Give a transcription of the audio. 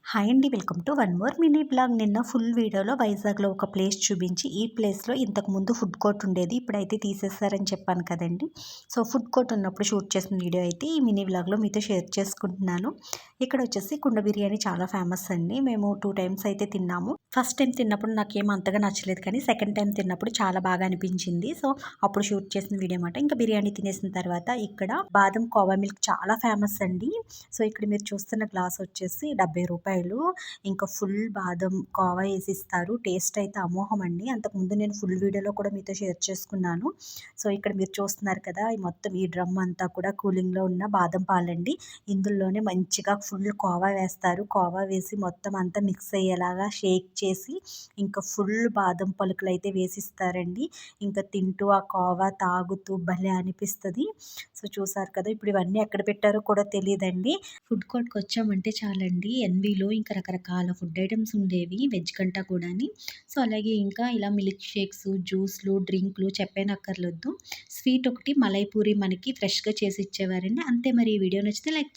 Hi అండి. Welcome to one more mini blog. నిన్న full వీడియోలో వైజాగ్‌లో ఒక ప్లేస్ చూపించి, ఈ ప్లేస్‌లో ఇంతకుముందు ఫుడ్ కోర్ట్ ఉండేది. ఇప్పుడైతే తీసేసారని చెప్పాను కదండీ! సో, ఫుడ్ కోర్ట్ ఉన్నప్పుడు షూట్ చేసిన వీడియో అయితే ఈ మినీ బ్లాగ్‌లో మీతో షేర్ చేసుకుంటున్నాను. ఇక్కడ వచ్చేసి కుండ బిర్యానీ చాలా ఫేమస్ అండి. మేము 2 టైమ్స్ అయితే తిన్నాము. ఫస్ట్ టైమ్ తిన్నప్పుడు నాకేం అంతగా నచ్చలేదు, కానీ సెకండ్ టైమ్ తిన్నప్పుడు చాలా బాగా అనిపించింది. సో, అప్పుడు షూట్ చేసిన వీడియో అన్నమాట. ఇంకా బిర్యానీ తినేసిన తర్వాత ఇక్కడ బాదం కోవా మిల్క్ చాలా ఫేమస్ అండి. సో, ఇక్కడ మీరు చూస్తున్న గ్లాస్ వచ్చేసి రూ. 70. ఇంకా ఫుల్ బాదం కోవా ఏసిస్తారు. టేస్ట్ అయితే అమోఘం అండి. అంతకుముందు నేను ఫుల్ వీడియోలో కూడా మీతో షేర్ చేసుకున్నాను. సో, ఇక్కడ మీరు చూస్తున్నారు కదా! ఈ మొత్తం ఈ డ్రమ్ అంతా కూడా కూలింగ్‌లో ఉన్న బాదం పాలండి. ఇందులోనే మంచిగా ఫుల్ కోవా వేస్తారు. కోవా వేసి మొత్తం అంతా మిక్స్ అయ్యేలాగా షేక్ చేసి, ఇంకా ఫుల్ బాదం పలుకులైతే వేసిస్తారండి. ఇంకా తింటూ ఆ కోవా తాగుతూ భలే అనిపిస్తది. సో, చూసారు కదా! ఇప్పుడు ఇవన్నీ ఎక్కడ పెట్టారో కూడా తెలీదండి. ఫుడ్ కోర్ట్‌కొచ్చామంటే చాలండి, ఎన్‌వీలో ఇంకా రకరకాల ఫుడ్ ఐటెమ్స్ ఉండేవి. వెజ్ కంటా కూడాని. సో, అలాగే ఇంకా ఇలా మిల్క్ షేక్స్, జ్యూస్‌లు, డ్రింక్‌లు చెప్పేనక్కర్లొద్దు. స్వీట్ ఒకటి మలై పూరి మనకి ఫ్రెష్‌గా చేసి ఇచ్చేవారండి. అంతే మరి. ఈ వీడియో నచ్చితే లైక్